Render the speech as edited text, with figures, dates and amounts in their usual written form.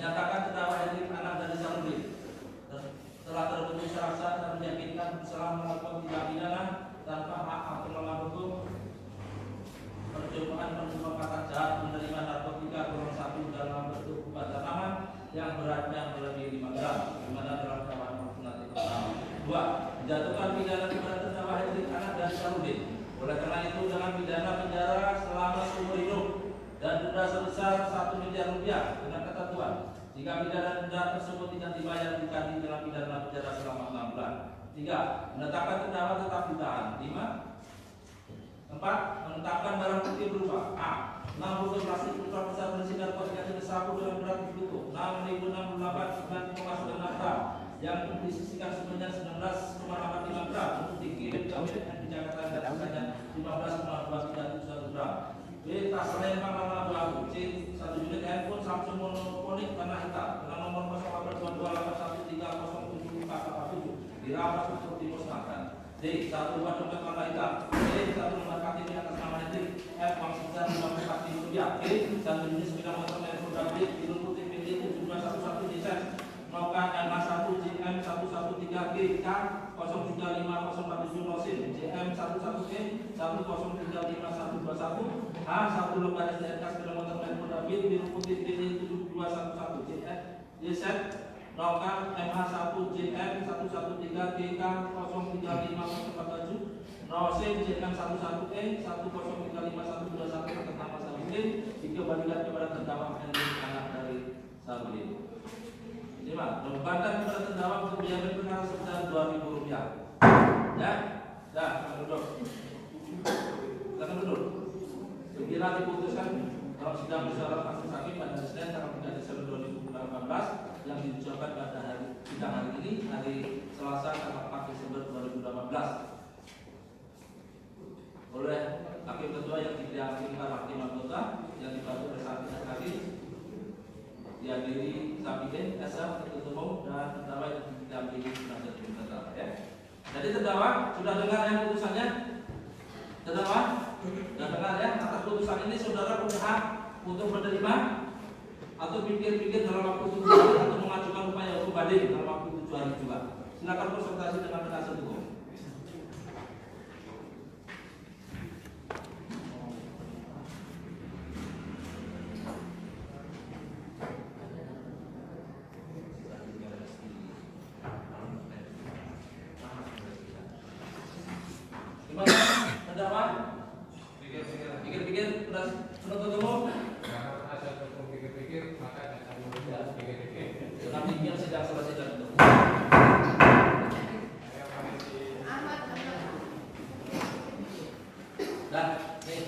menyatakan terdakwa Hendrik anak dari Sarudin telah terbukti secara sah dan meyakinkan bersalah melakukan tindak pidana tanpa hak atau melawan hukum percobaan penyuapan jahat menerima narkotika golongan 1 dalam bentuk obat tanaman yang beratnya melebihi 5 gram, di mana dalam dakwaan alternatif pertama. 2. Menjatuhkan pidana kepada terdakwa Hendrik anak dari Sarudin. Oleh karena itu dengan pidana penjara selama seumur hidup dan denda sebesar 1 miliar rupiah dengan ketentuan jika pidana denda tersebut tidak dibayar diganti dengan pidana penjara selama 6 bulan. 3. Menetapkan terdakwa tetap ditahan. 5. 4. Menetapkan barang bukti berupa A. 6 bungkus plastik ultra besar berisi narkotika jenis sabu dengan berat ditutup 6.068 9,96 gram yang disisikan sebenarnya 19,85 gram untuk dikirim ke WN di Jakarta dan harganya 15,2371 gram. B. Tas lempang warna abu-abu. C. 1 unit handphone Samsung monoponik warna hitam dengan nomor 082281307487 dirampas untuk dimusnahkan. D. 1 lembar dompet warna hitam. E. 1 lembar KTP atas nama Hendrik. F. Uang sebesar Rp54.000. E. 1 unit sepeda motor merek Honda Beat dilengkapi PD 7211 desain melakukan MH1 JM 113G K 0350470 Nosin JM 11G 1035121 H. 1 lembar STNK sepeda motor merek Honda Beat dilengkapi PD 7211 JZ melakukan MH1 JM 113GK 0350447 Nosin JM 11E 1035121 atas nama Sarudin dikembalikan kepada terdakwa Hendrik anak dari Sarudin. 5. Membebankan kepada terdakwa untuk biaya perkara sebesar Rp2.000. Ya, duduk. Silakan duduk. Sekira diputuskan dalam sidang musyawarah majelis hakim pada Senin tanggal 3 Desember 2018 yang diucapkan pada sidang hari ini hari Selasa tanggal 4 Desember 2018 oleh hakim ketua yang dihasilkan hakim anggota yang dibantu oleh Saksi Hakim dihadiri Sabidin, Esa, Ketua Umum dan terdakwa yang didampingi penasihat hukum terdakwa. Ya. Jadi terdakwa sudah dengar yang putusannya? Terdakwa sudah dengar ya? Atas putusan ini saudara punya hak untuk menerima atau pikir-pikir dalam waktu 7 hari atau mengajukan upaya hukum banding dalam waktu 7 hari juga. Silakan konsultasi dengan penasihat hukum. Pikir-pikir penuntut umum. Karena ada pikir-pikir maka ada pikir-pikir. Dengan pikir sedang selesai itu. Dan nih